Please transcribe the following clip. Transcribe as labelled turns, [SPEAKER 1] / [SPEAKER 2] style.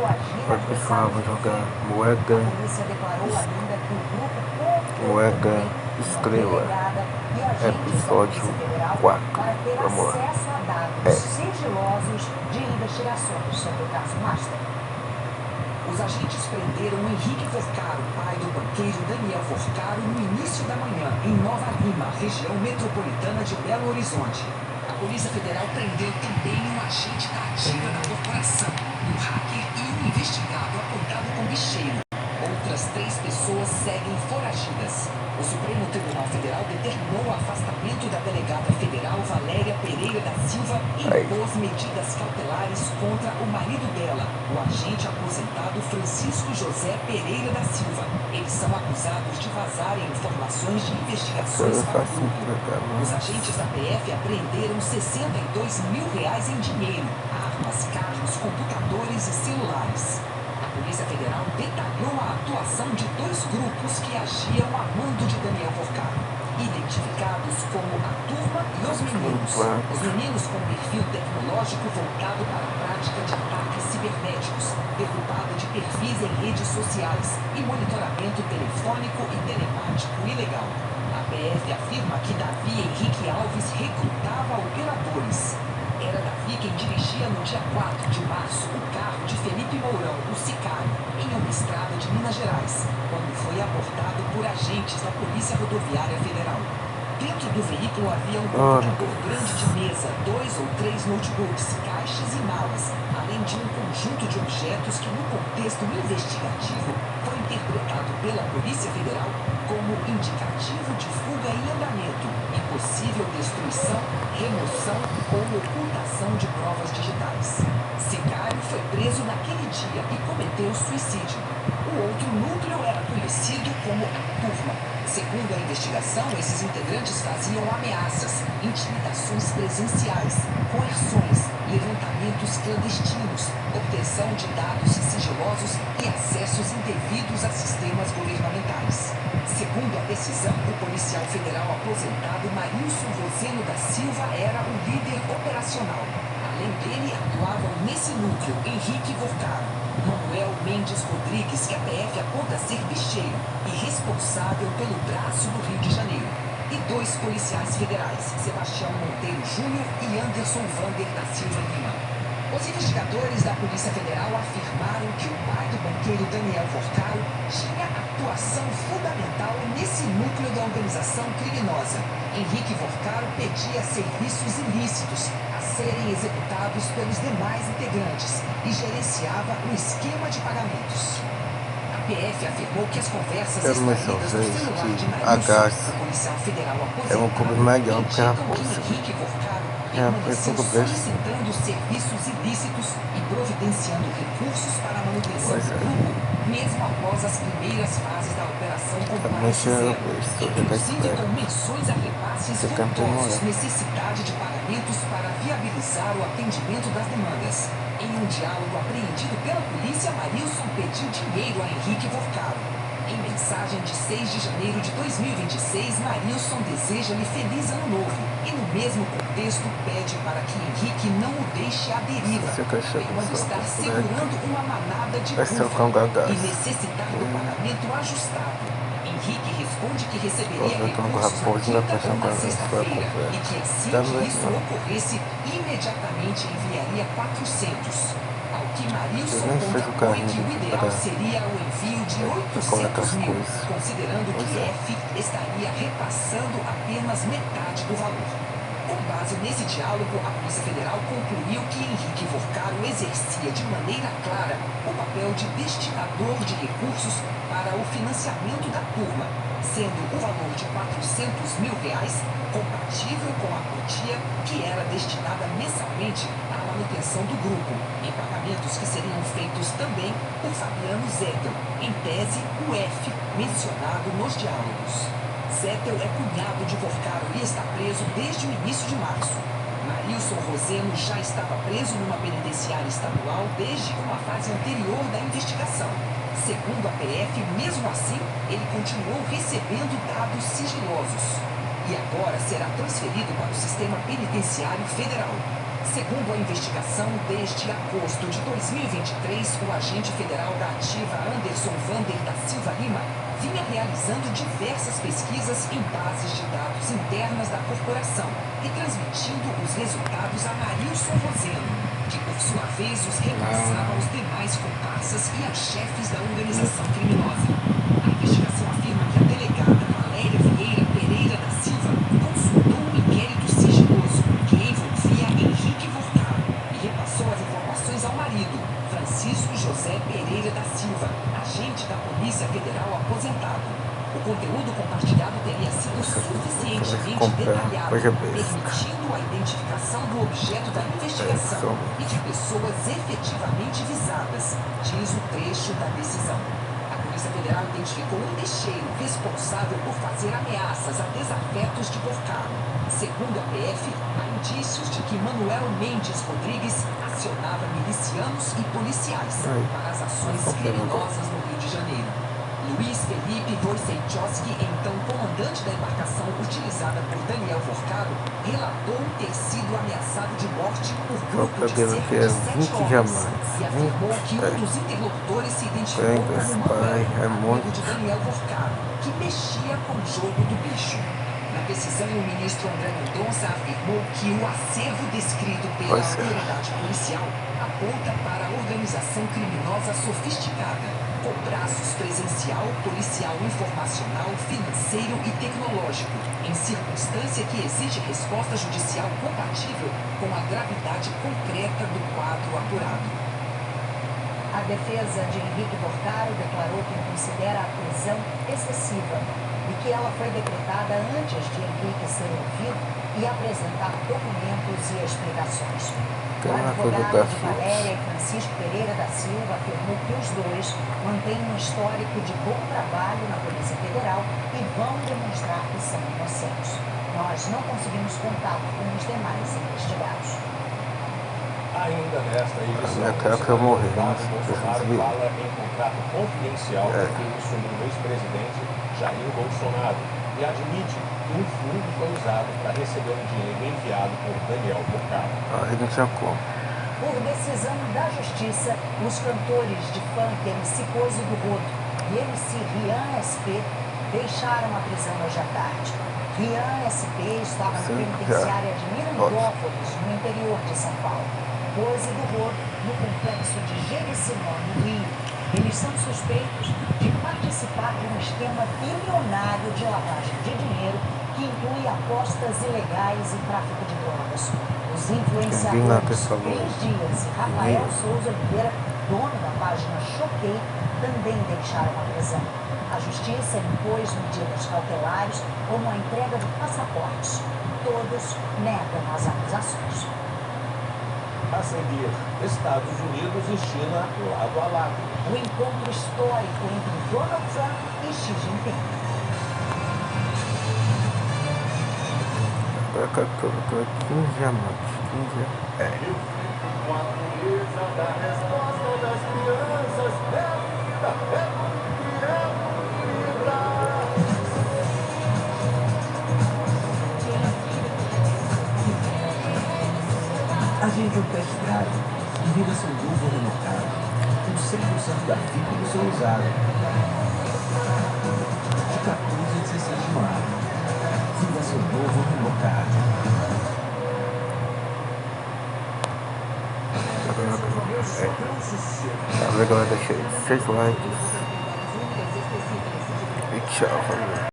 [SPEAKER 1] Oi pessoal, vou jogar Moeda Estrela, episódio 4. Vamos lá.
[SPEAKER 2] Sigilosos de investigações sobre o caso Master. Os agentes prenderam Henrique Forcaro, pai do banqueiro Daniel Forcaro, no início da manhã, em Nova Lima, região metropolitana de Belo Horizonte. A Polícia Federal prendeu também um agente da ativa da corporação, um hacker e um investigado apontado como bicheiro. Outras 3 pessoas seguem foragidas. O Supremo Tribunal Federal determinou o afastamento da delegada federal Valéria Pereira da Silva e impôs medidas cautelares contra o marido dela, o agente aposentado Francisco José Pereira da Silva. Eles são acusados de vazarem informações de investigações para o grupo. Os agentes da PF apreenderam R$62 mil em dinheiro, armas, carros, computadores e celulares. A Polícia Federal detalhou a atuação de 2 grupos que agiam a mando de Daniel Forcaro, identificados como a Turma e os Meninos. Os Meninos com perfil tecnológico voltado para a prática de ataques cibernéticos, derrubada de perfis em redes sociais e monitoramento telefônico e telemático ilegal. A PF afirma que Davi Henrique Alves recrutava operadores. Era Davi quem dirigia no dia 4 de março o carro de Felipe Mourão, o sicário, em uma estrada de Minas Gerais, quando foi abordado por agentes da Polícia Rodoviária Federal. Dentro do veículo havia um computador grande de mesa, 2 ou 3 notebooks, caixas e malas, além de um conjunto de objetos que, no contexto investigativo, foi interpretado pela Polícia Federal como indicativo de fuga em andamento, impossível destruição, remoção ou ocultação de provas digitais. Sicário foi preso naquele dia e cometeu suicídio. O outro núcleo era conhecido como a Turma. Segundo a investigação, esses integrantes faziam ameaças, intimidações presenciais, coerções, levantamentos clandestinos, obtenção de dados sigilosos e acessos indevidos a sistemas governamentais. Segundo a decisão, o policial federal aposentado Marilson Roseno da Silva era o líder operacional. Além dele, atuavam nesse núcleo Henrique Forcaro, Manuel Mendes Rodrigues, que a PF aponta ser bicheiro e responsável pelo braço do Rio de Janeiro, e 2 policiais federais, Sebastião Monteiro Júnior e Anderson Vander da Silva Lima. Os investigadores da Polícia Federal afirmaram que o pai do banqueiro Daniel Forcaro tinha atuação fundamental nesse núcleo da organização criminosa. Henrique Forcaro pedia serviços ilícitos a serem executados pelos demais integrantes e gerenciava um esquema de pagamentos. A PF afirmou que as conversas extraídas do celular de Marilson, o policial federal aposentado, indicam que Henrique Forcaro permaneceu solicitando serviços ilícitos e providenciando recursos para a manutenção do grupo, mesmo após as primeiras fases da operação Compliance Zero, inclusive com menções a repasses vultosos, necessidade de pagamentos para viabilizar o atendimento das demandas. Em um diálogo apreendido pela polícia, Marilson pediu dinheiro a Henrique Forcaro. Em mensagem de 6 de janeiro de 2026, Marilson deseja-lhe feliz ano novo e, no mesmo contexto, pede para que Henrique não o deixe à deriva, quando estar segurando uma manada de búfalo e necessitar do pagamento ajustado. Henrique responde que receberia recursos na quinta ou na sexta-feira e que, assim que isso ocorresse, imediatamente enviaria 400. Ao que Marilson contrapõe que o ideal seria o envio de 800 mil, considerando que F estaria repassando apenas metade do valor. Com base nesse diálogo, a Polícia Federal concluiu que Henrique Forcaro exercia de maneira clara o papel de destinador de recursos para o financiamento da turma, sendo o valor de R$400 mil compatível com a quantia que era destinada mensalmente à manutenção do grupo, em pagamentos que seriam feitos também por Fabiano Zettel, em tese o F mencionado nos diálogos. Zettel é cunhado de Forcaro e está preso desde o início de março. Marilson Roseno já estava preso numa penitenciária estadual desde uma fase anterior da investigação. Segundo a PF, mesmo assim, ele continuou recebendo dados sigilosos. E agora será transferido para o sistema penitenciário federal. Segundo a investigação, desde agosto de 2023, o agente federal da Ativa Anderson Vander da Silva Lima vinha realizando diversas pesquisas em bases de dados internas da corporação e transmitindo os resultados a Marilson Roseno, que por sua vez os repassava aos demais comparsas e aos chefes da organização criminosa. A investigação afirma que a delegada Valéria Vieira Pereira da Silva consultou um inquérito sigiloso que envolvia Henrique Vorcaro e repassou as informações ao marido, Francisco José Pereira da Silva, agente da Polícia Federal aposentado. O conteúdo compartilhado teria sido suficientemente detalhado, permitindo a identificação do objeto da investigação e de pessoas efetivamente visadas, diz o trecho da decisão. A Polícia Federal identificou um lixeiro responsável por fazer ameaças a desafetos de Vorcaro. Segundo a PF, há indícios de que Manuel Mendes Rodrigues acionava milicianos e policiais para as ações criminosas no Rio de Janeiro. Luiz Felipe Wojciechowski, então comandante da embarcação utilizada por Daniel Vorcaro, relatou ter sido ameaçado de morte por grupo de cerca de 7 homens e afirmou que um dos interlocutores se identificou como Manuel, amigo de Daniel Vorcaro, que mexia com o jogo do bicho. Na decisão, o ministro André Mendonça afirmou que o acervo descrito pela autoridade policial aponta para a organização criminosa sofisticada, com braços presencial, policial informacional, financeiro e tecnológico, em circunstância que exige resposta judicial compatível com a gravidade concreta do quadro apurado.
[SPEAKER 3] A defesa de Henrique Vorcaro declarou que considera a prisão excessiva e que ela foi decretada antes de Henrique ser ouvido e apresentar documentos e explicações. O advogado de Valéria e Francisco Pereira da Silva afirmou que os dois mantêm um histórico de bom trabalho na Polícia Federal e vão demonstrar que são inocentes. Nós não conseguimos contato com os demais investigados.
[SPEAKER 4] Ainda nesta edição, Bolsonaro fala em contrato confidencial feito sobre o ex-presidente Jair Bolsonaro e admite que um fundo foi usado para receber um dinheiro enviado por Daniel Vorcaro.
[SPEAKER 1] Aí não tinha como.
[SPEAKER 3] Por decisão da Justiça, os cantores de funk MC Coisa do Rodo e MC Rian SP deixaram a prisão hoje à tarde. Rian SP estava na penitenciária de Mirandópolis, no interior de São Paulo. Coisa do Rodo, no complexo de Jericinó, no Rio. Eles são suspeitos de participar de um esquema bilionário de lavagem de dinheiro que inclui apostas ilegais e tráfico de drogas. Os influenciadores Cris Dias e Rafael Souza Oliveira, dono da página Choquei, também deixaram a prisão. A Justiça impôs medidas cautelares como a entrega de passaportes. Todos negam as acusações.
[SPEAKER 4] A seguir, Estados Unidos e China lado a lado.
[SPEAKER 3] O encontro histórico entre Donald Trump e Xi Jinping.
[SPEAKER 1] Agora calculou 15 amantes. 15 é.
[SPEAKER 4] Eu fico com a beleza da resposta das crianças. É vida, é muito
[SPEAKER 2] Agende um test drive e vira seu novo Renault Kwid, com 100% da FIP visualizada. De 14 a 16 de maio. Viva seu novo Renault Kwid.
[SPEAKER 1] Agora deixa 6 likes. E tchau, família.